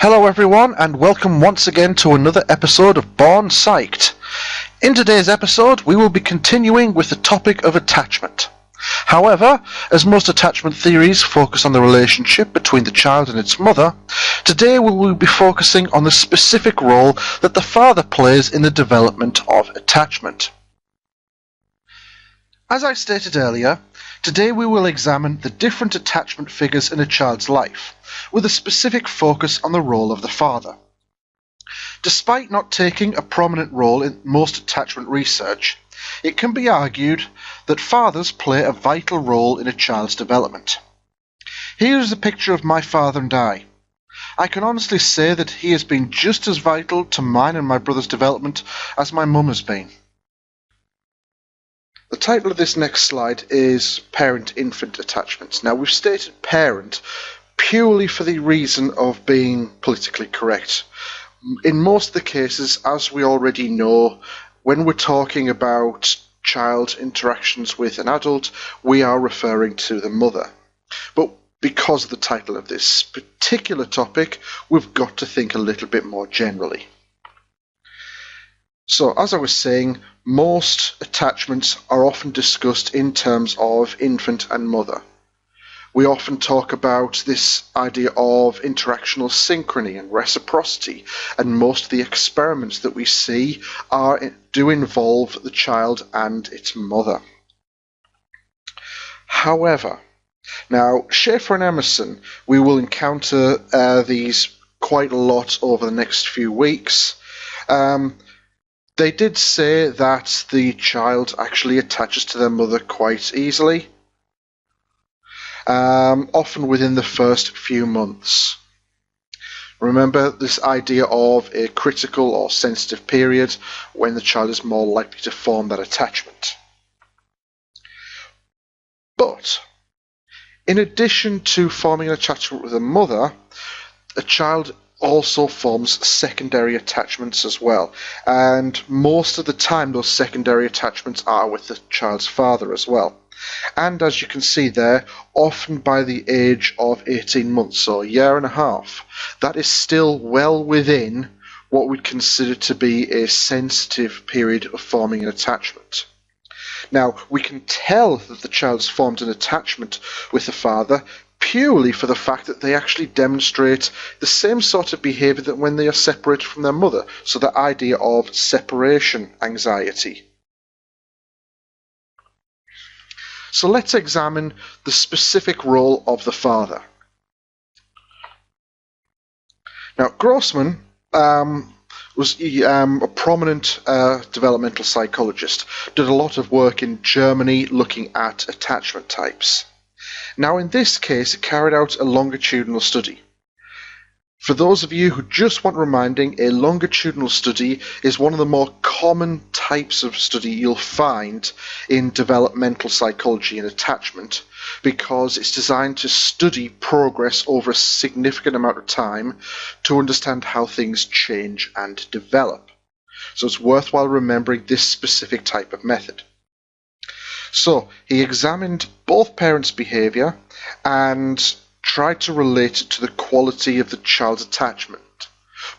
Hello everyone, and welcome once again to another episode of Born Psyched. In today's episode, we will be continuing with the topic of attachment. However, as most attachment theories focus on the relationship between the child and its mother, today we will be focusing on the specific role that the father plays in the development of attachment. As I stated earlier, today we will examine the different attachment figures in a child's life, with a specific focus on the role of the father. Despite not taking a prominent role in most attachment research, it can be argued that fathers play a vital role in a child's development. Here is a picture of my father and I. I can honestly say that he has been just as vital to mine and my brother's development as my mum has been. The title of this next slide is Parent-Infant Attachments. Now, we've stated parent purely for the reason of being politically correct. In most of the cases, as we already know, when we're talking about child interactions with an adult, we are referring to the mother. But because of the title of this particular topic, we've got to think a little bit more generally. So, as I was saying, most attachments are often discussed in terms of infant and mother. We often talk about this idea of interactional synchrony and reciprocity, and most of the experiments that we see do involve the child and its mother. However, now Schaeffer and Emerson, we will encounter these quite a lot over the next few weeks. They did say that the child actually attaches to their mother quite easily, often within the first few months. Remember this idea of a critical or sensitive period when the child is more likely to form that attachment. But, in addition to forming an attachment with a mother, a child also forms secondary attachments as well, and most of the time those secondary attachments are with the child's father as well. And as you can see there, often by the age of 18 months, so a year and a half, that is still well within what we'd consider to be a sensitive period of forming an attachment. Now, we can tell that the child's formed an attachment with the father purely for the fact that they actually demonstrate the same sort of behaviour that when they are separated from their mother, so the idea of separation anxiety. So let's examine the specific role of the father. Now, Grossman was a prominent developmental psychologist, did a lot of work in Germany looking at attachment types. Now, in this case, it carried out a longitudinal study. For those of you who just want reminding, a longitudinal study is one of the more common types of study you'll find in developmental psychology and attachment, because it's designed to study progress over a significant amount of time to understand how things change and develop. So it's worthwhile remembering this specific type of method. So he examined both parents' behaviour and tried to relate it to the quality of the child's attachment,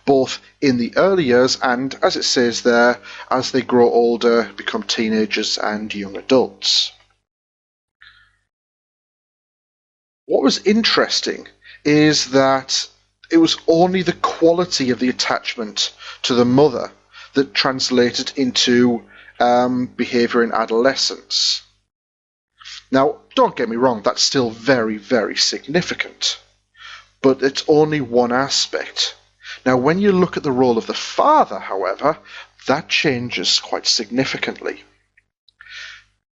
both in the early years and, as it says there, as they grow older, become teenagers and young adults. What was interesting is that it was only the quality of the attachment to the mother that translated into behaviour in adolescence. Now, don't get me wrong, that's still very, very significant, but it's only one aspect. Now, when you look at the role of the father, however, that changes quite significantly.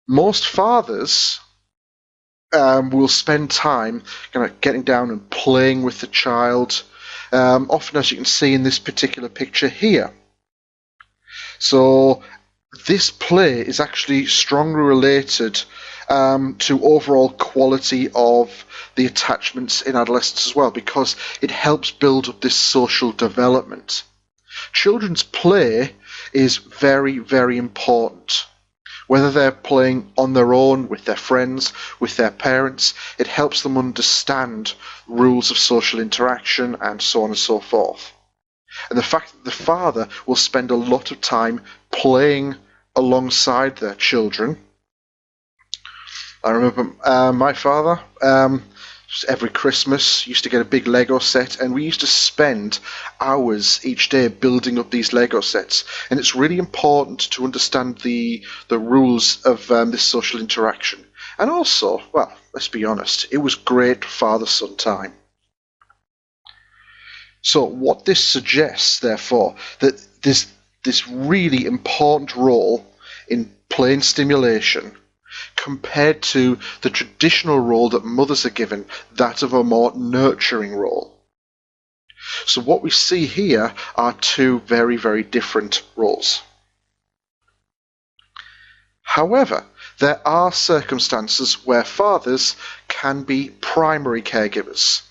Most fathers will spend time kind of getting down and playing with the child, often as you can see in this particular picture here. So this play is actually strongly related to overall quality of the attachments in adolescence as well, because it helps build up this social development. Children's play is very, very important. Whether they're playing on their own, with their friends, with their parents, it helps them understand rules of social interaction and so on and so forth. And the fact that the father will spend a lot of time playing alongside their children. I remember my father, every Christmas, used to get a big Lego set, and we used to spend hours each day building up these Lego sets. And it's really important to understand the rules of this social interaction. And also, well, let's be honest, it was great father-son time. So what this suggests, therefore, that this really important role in playing stimulation compared to the traditional role that mothers are given, that of a more nurturing role. So what we see here are two very, very different roles. However, there are circumstances where fathers can be primary caregivers,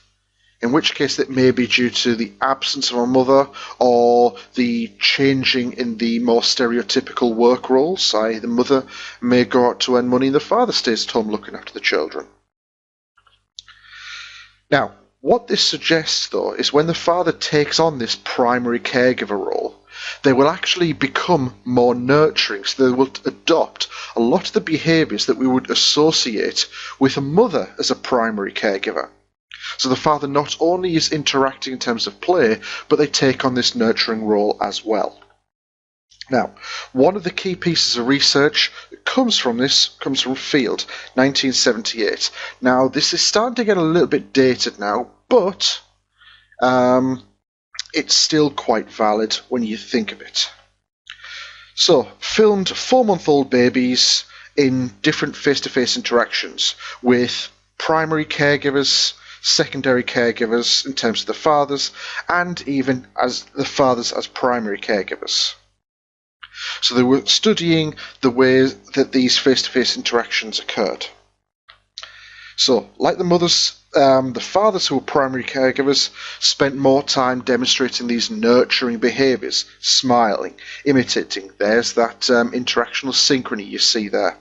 in which case it may be due to the absence of a mother or the changing in the more stereotypical work roles, i.e. the mother may go out to earn money and the father stays at home looking after the children. Now, what this suggests, though, is when the father takes on this primary caregiver role, they will actually become more nurturing, so they will adopt a lot of the behaviours that we would associate with a mother as a primary caregiver. So the father not only is interacting in terms of play, but they take on this nurturing role as well. Now, one of the key pieces of research that comes from Field, 1978. Now, this is starting to get a little bit dated now, but it's still quite valid when you think of it. So, filmed 4-month-old babies in different face-to-face interactions with primary caregivers, secondary caregivers in terms of the fathers, and even as the fathers as primary caregivers. So they were studying the ways that these face-to-face interactions occurred. So, like the mothers, the fathers who were primary caregivers spent more time demonstrating these nurturing behaviours, smiling, imitating. There's that interactional synchrony you see there.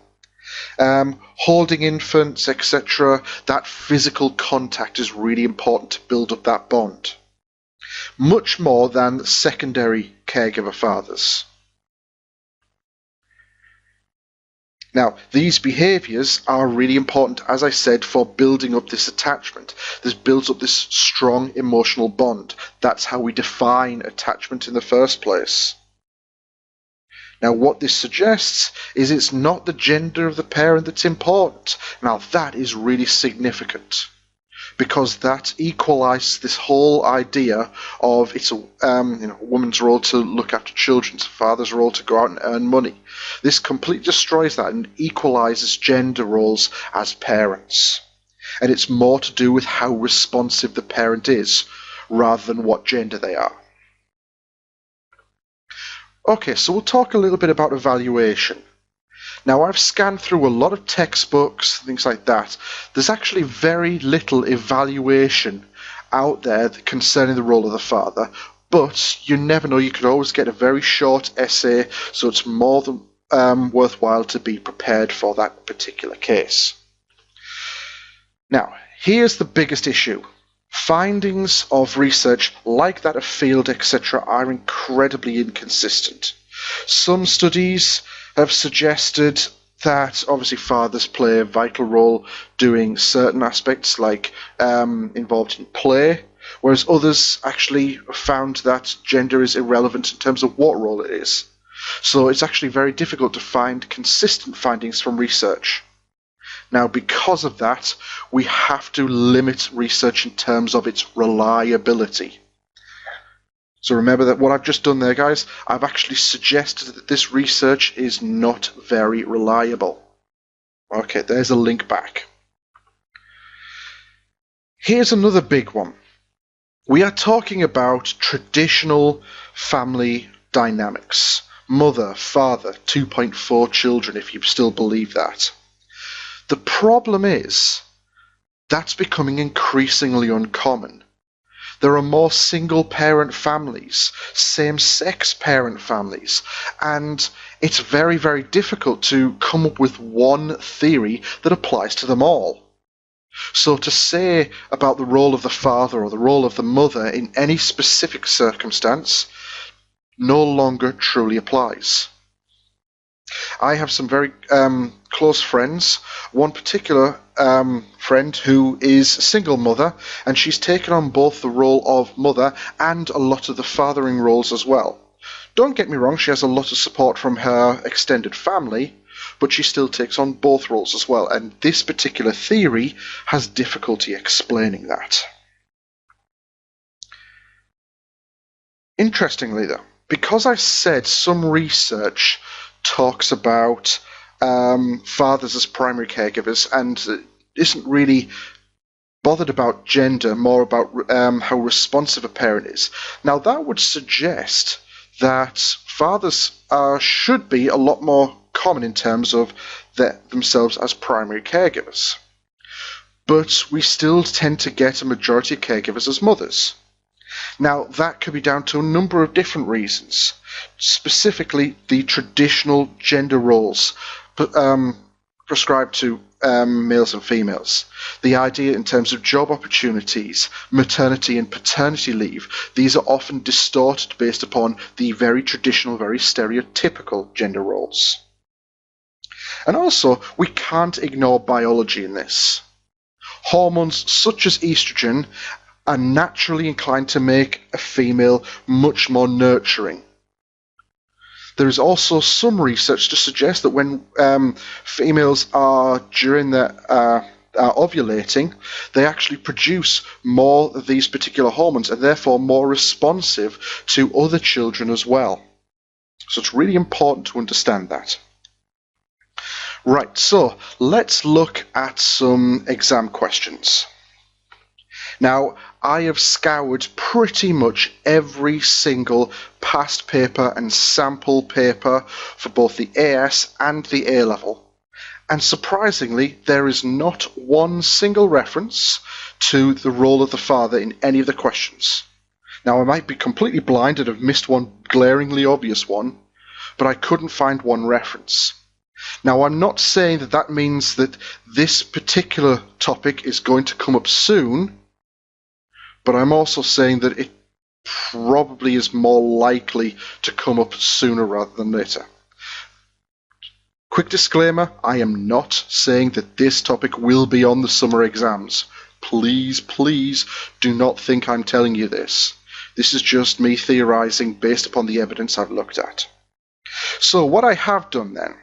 Holding infants, etc. That physical contact is really important to build up that bond. Much more than secondary caregiver fathers. Now, these behaviours are really important, as I said, for building up this attachment. This builds up this strong emotional bond. That's how we define attachment in the first place. Now, what this suggests is it's not the gender of the parent that's important. Now, that is really significant, because that equalises this whole idea of it's a woman's role to look after children, it's a father's role to go out and earn money. This completely destroys that and equalises gender roles as parents. And it's more to do with how responsive the parent is, rather than what gender they are. Okay, so we'll talk a little bit about evaluation. Now, I've scanned through a lot of textbooks, things like that. There's actually very little evaluation out there concerning the role of the father, but you never know, you could always get a very short essay, so it's more than worthwhile to be prepared for that particular case. Now, here's the biggest issue. Findings of research like that of Field, etc., are incredibly inconsistent. Some studies have suggested that obviously fathers play a vital role doing certain aspects like involved in play, whereas others actually found that gender is irrelevant in terms of what role it is. So it's actually very difficult to find consistent findings from research. Now, because of that, we have to limit research in terms of its reliability. So remember that what I've just done there, guys, I've actually suggested that this research is not very reliable. Okay, there's a link back. Here's another big one. We are talking about traditional family dynamics. Mother, father, 2.4 children, if you still believe that. The problem is, that's becoming increasingly uncommon. There are more single-parent families, same-sex parent families, and it's very, very difficult to come up with one theory that applies to them all. So to say about the role of the father or the role of the mother in any specific circumstance no longer truly applies. I have some very close friends, one particular friend who is a single mother, and she's taken on both the role of mother and a lot of the fathering roles as well. Don't get me wrong, she has a lot of support from her extended family, but she still takes on both roles as well, and this particular theory has difficulty explaining that. Interestingly though, because I said some research talks about fathers as primary caregivers and isn't really bothered about gender, more about how responsive a parent is. Now that would suggest that fathers should be a lot more common in terms of themselves as primary caregivers. But we still tend to get a majority of caregivers as mothers. Now, that could be down to a number of different reasons, specifically the traditional gender roles prescribed to males and females. The idea in terms of job opportunities, maternity and paternity leave, these are often distorted based upon the very traditional, very stereotypical gender roles. And also, we can't ignore biology in this. Hormones such as estrogen are naturally inclined to make a female much more nurturing. There is also some research to suggest that when females are during their ovulating, they actually produce more of these particular hormones and therefore more responsive to other children as well. So it's really important to understand that. Right, so let's look at some exam questions. Now, I have scoured pretty much every single past paper and sample paper for both the AS and the A-level. And surprisingly, there is not one single reference to the role of the father in any of the questions. Now, I might be completely blind and have missed one glaringly obvious one, but I couldn't find one reference. Now, I'm not saying that that means that this particular topic is going to come up soon, but I'm also saying that it probably is more likely to come up sooner rather than later. Quick disclaimer, I am not saying that this topic will be on the summer exams. Please, please do not think I'm telling you this. This is just me theorizing based upon the evidence I've looked at. So what I have done then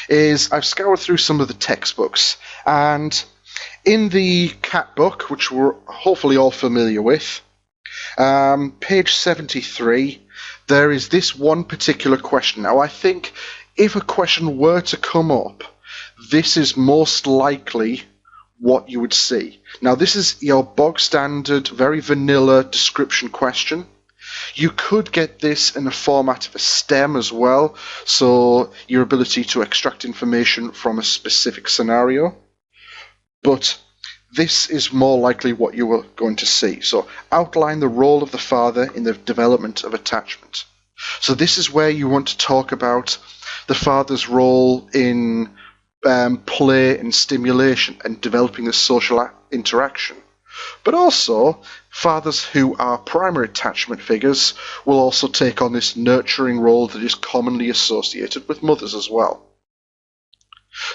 is I've scoured through some of the textbooks, and in the CAT book, which we're hopefully all familiar with, page 73, there is this one particular question. Now, I think if a question were to come up, this is most likely what you would see. Now, this is your bog standard, very vanilla description question. You could get this in the format of a STEM as well, so your ability to extract information from a specific scenario. But this is more likely what you are going to see. So outline the role of the father in the development of attachment. So this is where you want to talk about the father's role in play and stimulation and developing the social interaction. But also, fathers who are primary attachment figures will also take on this nurturing role that is commonly associated with mothers as well.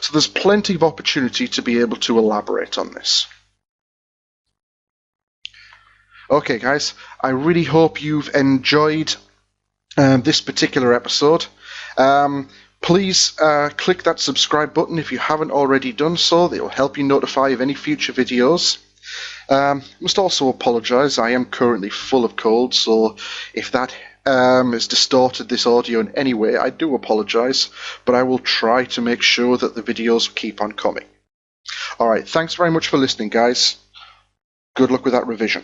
So there's plenty of opportunity to be able to elaborate on this. Okay guys, I really hope you've enjoyed this particular episode. Please click that subscribe button if you haven't already done so. It will help you notify of any future videos. Must also apologise, I am currently full of cold, so if that has distorted this audio in any way, I do apologise, but I will try to make sure that the videos keep on coming. Alright, thanks very much for listening guys. Good luck with that revision.